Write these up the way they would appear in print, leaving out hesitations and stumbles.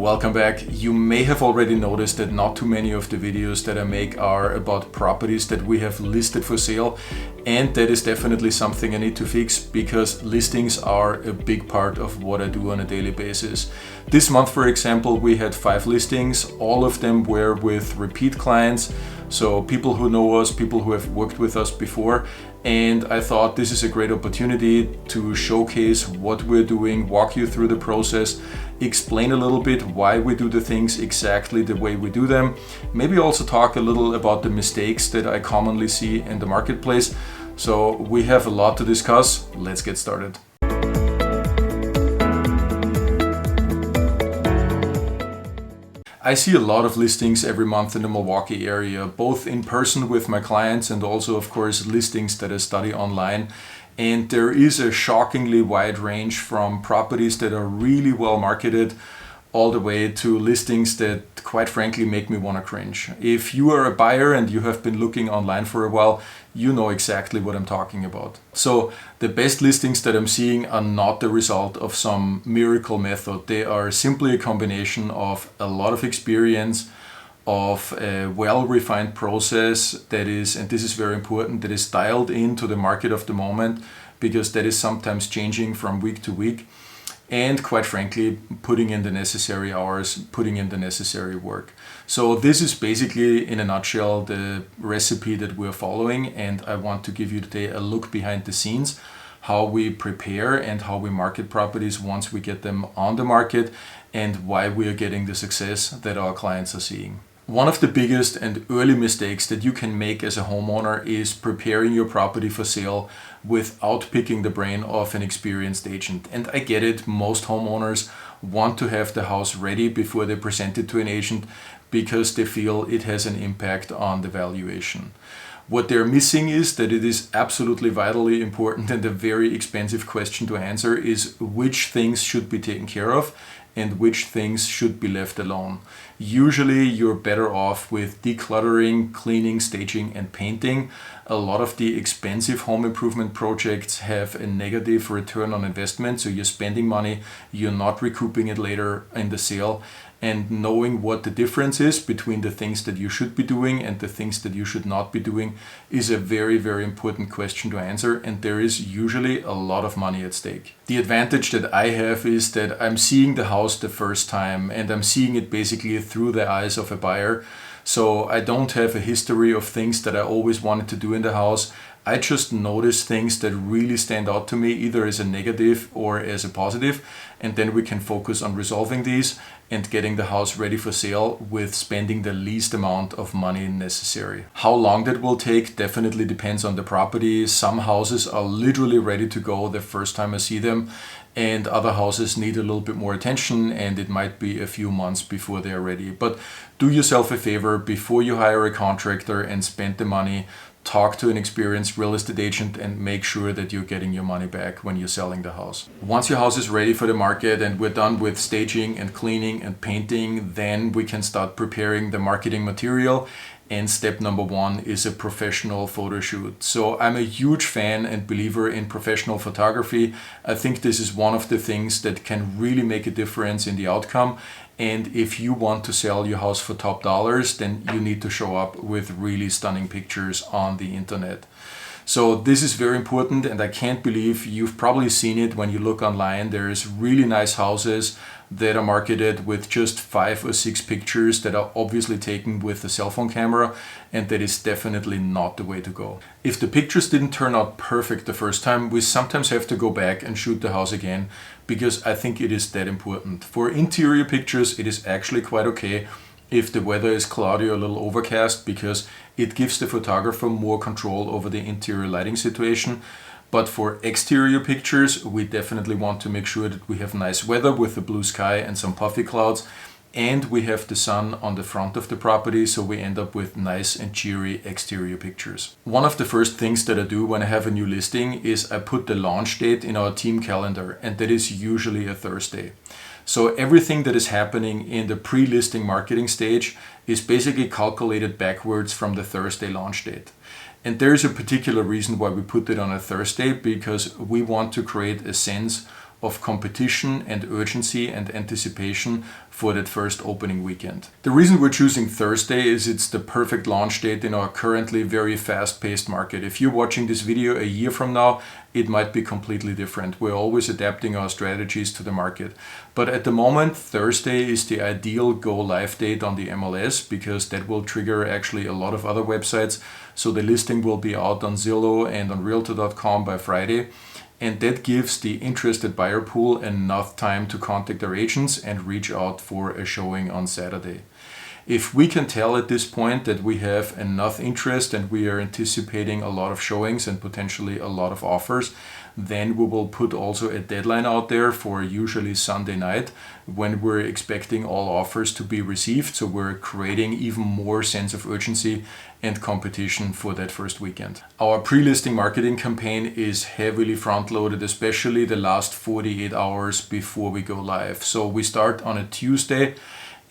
Welcome back. You may have already noticed that not too many of the videos that I make are about properties that we have listed for sale, and that is definitely something I need to fix because listings are a big part of what I do on a daily basis. This month, for example, we had 5 listings. All of them were with repeat clients, so people who know us, people who have worked with us before. And I thought this is a great opportunity to showcase what we're doing, walk you through the process, explain a little bit why we do the things exactly the way we do them. Maybe also talk a little about the mistakes that I commonly see in the marketplace. So we have a lot to discuss. Let's get started. I see a lot of listings every month in the Milwaukee area, both in person with my clients and also, of course, listings that I study online. And there is a shockingly wide range from properties that are really well marketed all the way to listings that, quite frankly, make me want to cringe. If you are a buyer and you have been looking online for a while, you know exactly what I'm talking about. So the best listings that I'm seeing are not the result of some miracle method. They are simply a combination of a lot of experience, of a well-refined process that is, and this is very important, that is dialed into the market of the moment, because that is sometimes changing from week to week. And quite frankly, putting in the necessary hours, putting in the necessary work. So this is basically, in a nutshell, the recipe that we're following, and I want to give you today a look behind the scenes, how we prepare and how we market properties once we get them on the market, and why we are getting the success that our clients are seeing. One of the biggest and early mistakes that you can make as a homeowner is preparing your property for sale without picking the brain of an experienced agent. And I get it, most homeowners want to have the house ready before they present it to an agent because they feel it has an impact on the valuation. What they're missing is that it is absolutely vitally important and a very expensive question to answer is which things should be taken care of and which things should be left alone. Usually you're better off with decluttering, cleaning, staging, and painting. A lot of the expensive home improvement projects have a negative return on investment, so you're spending money, you're not recouping it later in the sale. And knowing what the difference is between the things that you should be doing and the things that you should not be doing is a very, very important question to answer, and there is usually a lot of money at stake. The advantage that I have is that I'm seeing the house the first time and I'm seeing it basically through the eyes of a buyer. So I don't have a history of things that I always wanted to do in the house. I just notice things that really stand out to me, either as a negative or as a positive, and then we can focus on resolving these and getting the house ready for sale with spending the least amount of money necessary. How long that will take definitely depends on the property. Some houses are literally ready to go the first time I see them, and other houses need a little bit more attention, and it might be a few months before they're ready. But do yourself a favor before you hire a contractor and spend the money. Talk to an experienced real estate agent and make sure that you're getting your money back when you're selling the house. Once your house is ready for the market and we're done with staging and cleaning and painting, then we can start preparing the marketing material. And step number 1 is a professional photo shoot. So I'm a huge fan and believer in professional photography. I think this is one of the things that can really make a difference in the outcome. And if you want to sell your house for top dollars, then you need to show up with really stunning pictures on the internet. So this is very important, and I can't believe you've probably seen it when you look online. There's really nice houses that are marketed with just 5 or 6 pictures that are obviously taken with a cell phone camera, and that is definitely not the way to go. If the pictures didn't turn out perfect the first time, we sometimes have to go back and shoot the house again because I think it is that important. For interior pictures, it is actually quite okay if the weather is cloudy or a little overcast because it gives the photographer more control over the interior lighting situation. But for exterior pictures, we definitely want to make sure that we have nice weather with a blue sky and some puffy clouds, and we have the sun on the front of the property, so we end up with nice and cheery exterior pictures. One of the first things that I do when I have a new listing is I put the launch date in our team calendar, and that is usually a Thursday. So everything that is happening in the pre-listing marketing stage is basically calculated backwards from the Thursday launch date. And there is a particular reason why we put it on a Thursday, because we want to create a sense of competition and urgency and anticipation for that first opening weekend. The reason we're choosing Thursday is it's the perfect launch date in our currently very fast-paced market. If you're watching this video a year from now, it might be completely different. We're always adapting our strategies to the market. But at the moment, Thursday is the ideal go live date on the MLS because that will trigger actually a lot of other websites. So the listing will be out on Zillow and on Realtor.com by Friday. And that gives the interested buyer pool enough time to contact their agents and reach out for a showing on Saturday. If we can tell at this point that we have enough interest and we are anticipating a lot of showings and potentially a lot of offers, then we will put also a deadline out there for usually Sunday night when we're expecting all offers to be received. So we're creating even more sense of urgency and competition for that first weekend. Our pre-listing marketing campaign is heavily front-loaded, especially the last 48 hours before we go live. So we start on a Tuesday.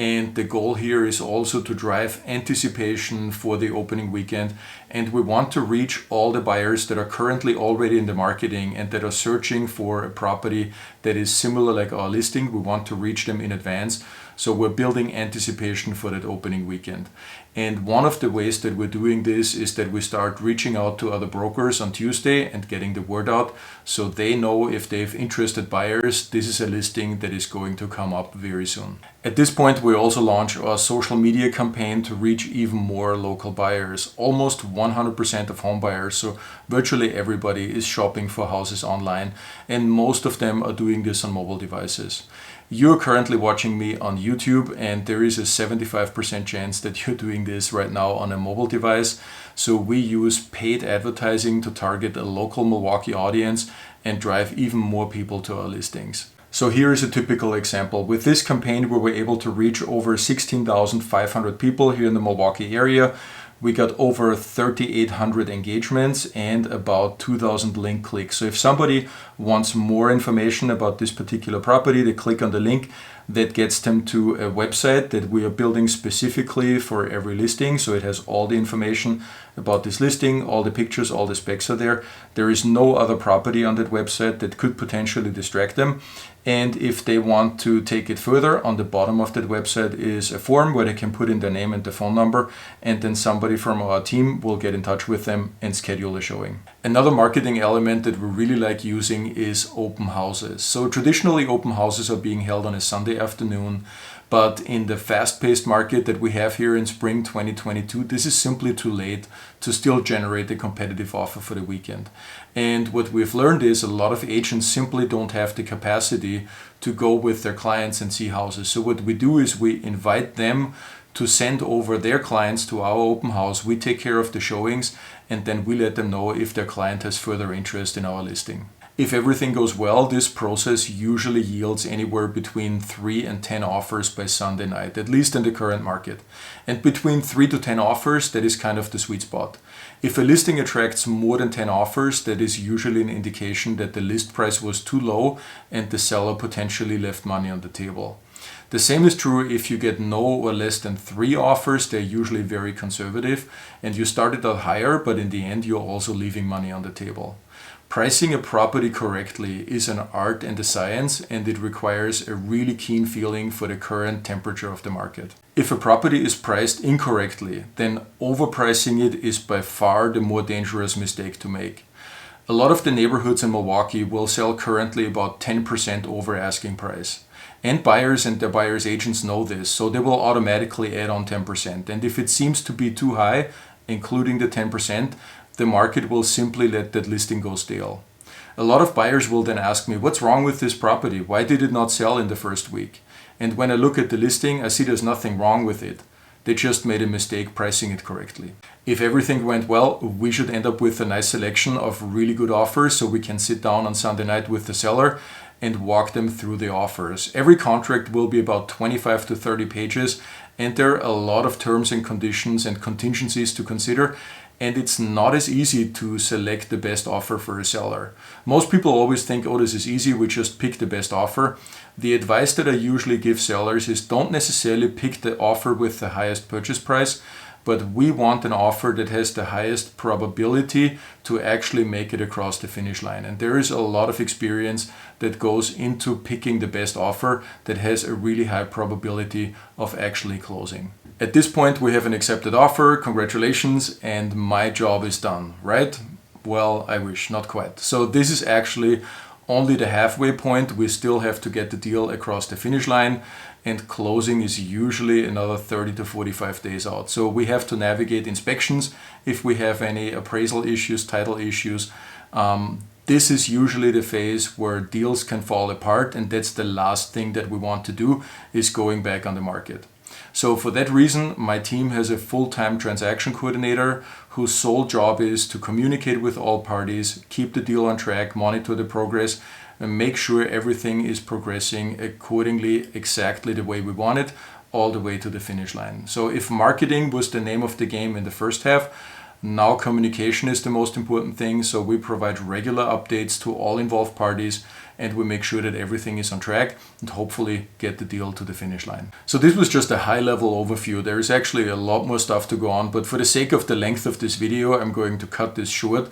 And the goal here is also to drive anticipation for the opening weekend. And we want to reach all the buyers that are currently already in the marketing and that are searching for a property that is similar like our listing. We want to reach them in advance. So we're building anticipation for that opening weekend. And one of the ways that we're doing this is that we start reaching out to other brokers on Tuesday and getting the word out so they know if they have interested buyers, this is a listing that is going to come up very soon. At this point, we also launch our social media campaign to reach even more local buyers. Almost 100% of home buyers, so virtually everybody is shopping for houses online, and most of them are doing this on mobile devices. You're currently watching me on YouTube, and there is a 75% chance that you're doing this right now on a mobile device. So we use paid advertising to target a local Milwaukee audience and drive even more people to our listings. So here is a typical example. With this campaign, we were able to reach over 16,500 people here in the Milwaukee area. We got over 3,800 engagements and about 2,000 link clicks. So if somebody wants more information about this particular property, they click on the link. That gets them to a website that we are building specifically for every listing. So it has all the information about this listing, all the pictures, all the specs are there. There is no other property on that website that could potentially distract them. And if they want to take it further, on the bottom of that website is a form where they can put in their name and the phone number, and then somebody from our team will get in touch with them and schedule a showing. Another marketing element that we really like using is open houses. So traditionally open houses are being held on a Sunday afternoon, but in the fast-paced market that we have here in spring 2022, this is simply too late to still generate a competitive offer for the weekend. And what we've learned is a lot of agents simply don't have the capacity to go with their clients and see houses. So what we do is we invite them to send over their clients to our open house. We take care of the showings, and then we let them know if their client has further interest in our listing. If everything goes well, this process usually yields anywhere between 3 and 10 offers by Sunday night, at least in the current market. And between 3 to 10 offers, that is kind of the sweet spot. If a listing attracts more than 10 offers, that is usually an indication that the list price was too low and the seller potentially left money on the table. The same is true if you get no or less than 3 offers. They're usually very conservative, and you started out higher, but in the end you're also leaving money on the table. Pricing a property correctly is an art and a science, and it requires a really keen feeling for the current temperature of the market. If a property is priced incorrectly, then overpricing it is by far the more dangerous mistake to make. A lot of the neighborhoods in Milwaukee will sell currently about 10% over asking price. And buyers and their buyers' agents know this, so they will automatically add on 10%. And if it seems to be too high, including the 10%, the market will simply let that listing go stale. A lot of buyers will then ask me, what's wrong with this property? Why did it not sell in the first week? And when I look at the listing, I see there's nothing wrong with it. They just made a mistake pricing it correctly. If everything went well, we should end up with a nice selection of really good offers so we can sit down on Sunday night with the seller and walk them through the offers. Every contract will be about 25 to 30 pages, and there are a lot of terms and conditions and contingencies to consider. And it's not as easy to select the best offer for a seller. Most people always think, oh, this is easy, we just pick the best offer. The advice that I usually give sellers is don't necessarily pick the offer with the highest purchase price, but we want an offer that has the highest probability to actually make it across the finish line. And there is a lot of experience that goes into picking the best offer that has a really high probability of actually closing. At this point, we have an accepted offer, congratulations, and my job is done, right? Well, I wish, not quite. So this is actually only the halfway point. We still have to get the deal across the finish line, and closing is usually another 30 to 45 days out. So we have to navigate inspections if we have any appraisal issues, title issues. This is usually the phase where deals can fall apart, and that's the last thing that we want to do, is going back on the market. So for that reason, my team has a full-time transaction coordinator whose sole job is to communicate with all parties, keep the deal on track, monitor the progress, and make sure everything is progressing accordingly, exactly the way we want it, all the way to the finish line. So if marketing was the name of the game in the first half, now communication is the most important thing. So we provide regular updates to all involved parties, and we make sure that everything is on track and hopefully get the deal to the finish line. So this was just a high-level overview. There is actually a lot more stuff to go on, but for the sake of the length of this video, I'm going to cut this short.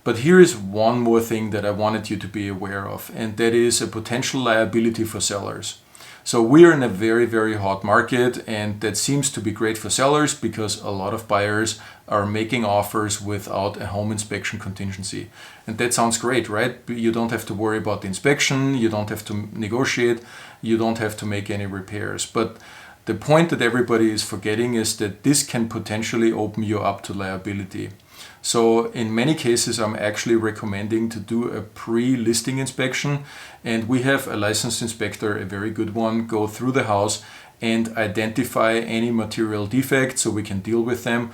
But here is one more thing that I wanted you to be aware of, and that is a potential liability for sellers. So we are in a very, very hot market, and that seems to be great for sellers because a lot of buyers are making offers without a home inspection contingency. And that sounds great, right? You don't have to worry about the inspection, you don't have to negotiate, you don't have to make any repairs. But the point that everybody is forgetting is that this can potentially open you up to liability. So in many cases, I'm actually recommending to do a pre-listing inspection, and we have a licensed inspector, a very good one, go through the house and identify any material defects so we can deal with them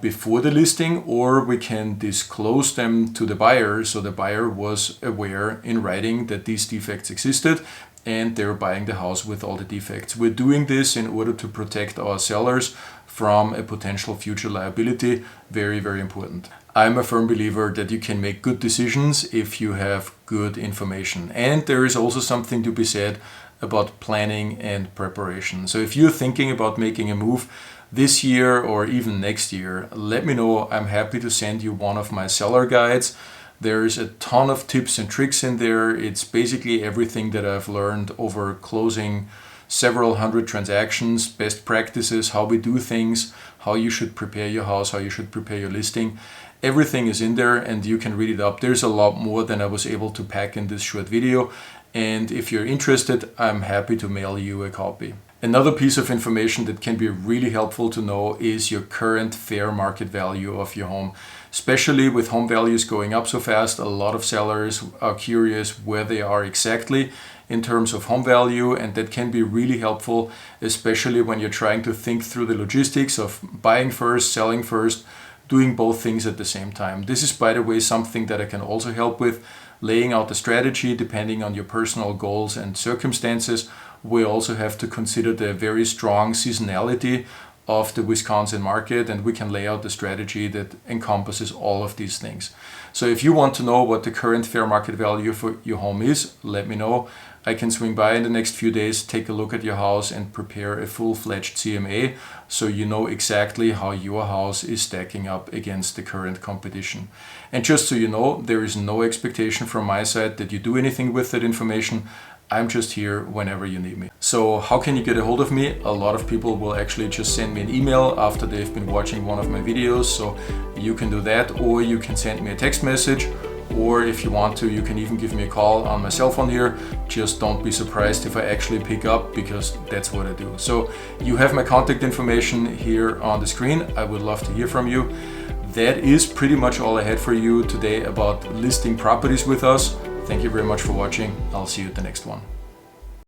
before the listing, or we can disclose them to the buyer so the buyer was aware in writing that these defects existed and they're buying the house with all the defects. We're doing this in order to protect our sellers from a potential future liability. Very, very important. I'm a firm believer that you can make good decisions if you have good information. And there is also something to be said about planning and preparation. So if you're thinking about making a move this year or even next year, let me know. I'm happy to send you one of my seller guides. There's a ton of tips and tricks in there. It's basically everything that I've learned over closing several hundred transactions, best practices, how we do things, how you should prepare your house, how you should prepare your listing. Everything is in there and you can read it up. There's a lot more than I was able to pack in this short video. And if you're interested, I'm happy to mail you a copy. Another piece of information that can be really helpful to know is your current fair market value of your home. Especially with home values going up so fast, a lot of sellers are curious where they are exactly in terms of home value, and that can be really helpful, especially when you're trying to think through the logistics of buying first, selling first, doing both things at the same time. This is, by the way, something that I can also help with, laying out the strategy depending on your personal goals and circumstances. We also have to consider the very strong seasonality of the Wisconsin market, and we can lay out the strategy that encompasses all of these things. So if you want to know what the current fair market value for your home is, let me know. I can swing by in the next few days, take a look at your house and prepare a full-fledged CMA so you know exactly how your house is stacking up against the current competition. And just so you know, there is no expectation from my side that you do anything with that information. I'm just here whenever you need me. So how can you get a hold of me? A lot of people will actually just send me an email after they've been watching one of my videos. So you can do that, or you can send me a text message, or if you want to, you can even give me a call on my cell phone here. Just don't be surprised if I actually pick up, because that's what I do. So you have my contact information here on the screen. I would love to hear from you. That is pretty much all I had for you today about listing properties with us. Thank you very much for watching. I'll see you at the next one.